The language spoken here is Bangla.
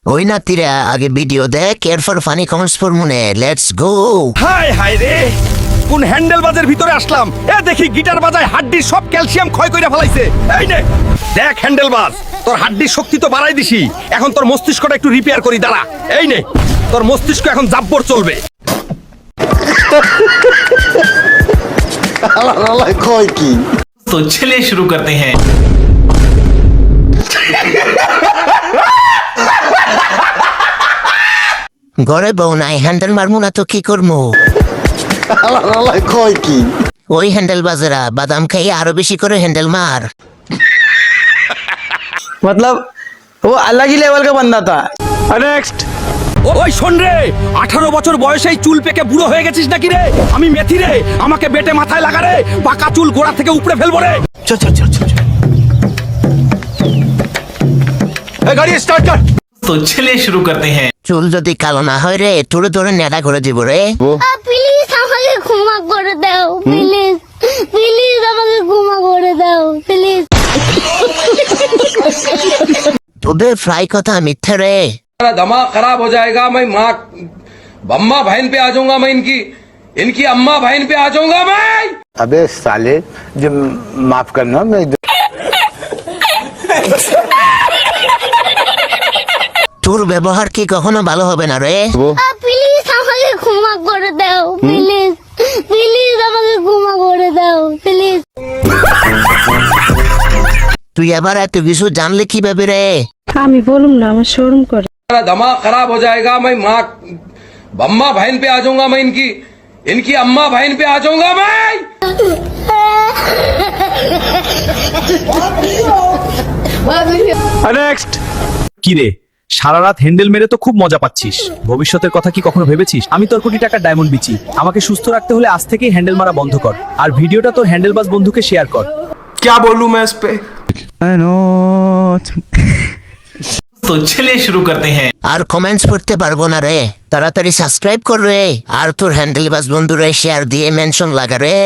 ওই নাতিরা আগে ভিডিও দেখ এরপর ফানি কমেন্টস ফর মনে লেটস গো। হাই হাই রে, কোন হ্যান্ডেল বাজের ভিতরে আসলাম। এ দেখি গিটার বাজায় হাড্ডির সব ক্যালসিয়াম ক্ষয় কইরা ফেলাইছে। এই নে দেখ হ্যান্ডেল বাজ, তোর হাড্ডির শক্তি তো বাড়াই দিছি, এখন তোর মস্তিষ্কটা একটু রিপেয়ার করি দাঁড়া। এই নে তোর মস্তিষ্ক এখন জাব্বর চলবে। तो चलिए शुरू करते हैं। ঘরে বউ নাই হ্যান্ডেল মারমু না তো কি করবো? ওই হ্যান্ডেল বাজেরা বাদাম খাইয়ে আরো বেশি করে হ্যান্ডেল মার। मतलब वो अलग ही लेवल का बंदा था। নেক্সট। ওই শোন রে, 18 বছর বয়সেই চুল পেকে বুড়ো হয়ে গেছিস নাকি রে? আমি মেথি রে, আমাকে বেটে মাথায় লাগা রে, পাকা চুল গোড়া থেকে উপড়ে ফেলবো রে। चल चल चल चल चल। এই গাড়ি স্টার্ট কর। तो चलिए शुरू करते हैं। চুল যদি কালো না হয় রে তোরে তোরে নেড়া করে দিব রে। প্লিজ আমাকে ক্ষমা করে দাও, প্লিজ প্লিজ আমাকে ক্ষমা করে দাও প্লিজ। তোদের ফ্রাই কথা মিথ্যে রে। मेरा दिमाग खराब हो जाएगा। मैं माँ अम्मा बहन पे आ जाऊंगा। मैं इनकी इनकी अम्मा बहन पे आ जाऊंगा मैं। अबे साले, जो माफ करना मैं তোর ব্যবহার কি কখনো ভালো হবে না রে। প্লিজ আমাকে ক্ষমা করে দাও, প্লিজ প্লিজ আমাকে ক্ষমা করে দাও প্লিজ। তুই আবার এত কিছু জানলে কিভাবে রে? আমি বলুম না, আমার শরম করে। मेरा दिमाग खराब हो जाएगा। मैं माँ अम्मा बहन पे आ जाऊंगा। मैं इनकी इनकी अम्मा बहन पे आ जाऊंगा मैं। নেক্সট। কি রে, সারা রাত হ্যান্ডেল মেরে তো খুব মজা পাচ্ছিস। ভবিষ্যতের কথা কি কখনো ভেবেছিস? আমি তোর কোটি টাকার ডায়মন্ড বিচি। আমাকে সুস্থ রাখতে হলে আজ থেকেই হ্যান্ডেল মারা বন্ধ কর, আর ভিডিওটা তোর হ্যান্ডেলবাজ বন্ধুকে শেয়ার কর। क्या बोलूं मैं इस पे? तो चलिए शुरू करते हैं। আর কমেন্টস পড়তে পারবো না রে, তাড়াতাড়ি সাবস্ক্রাইব কর রে, আর তোর হ্যান্ডেলবাজ বন্ধুরে শেয়ার দিয়ে মেনশন লাগা রে।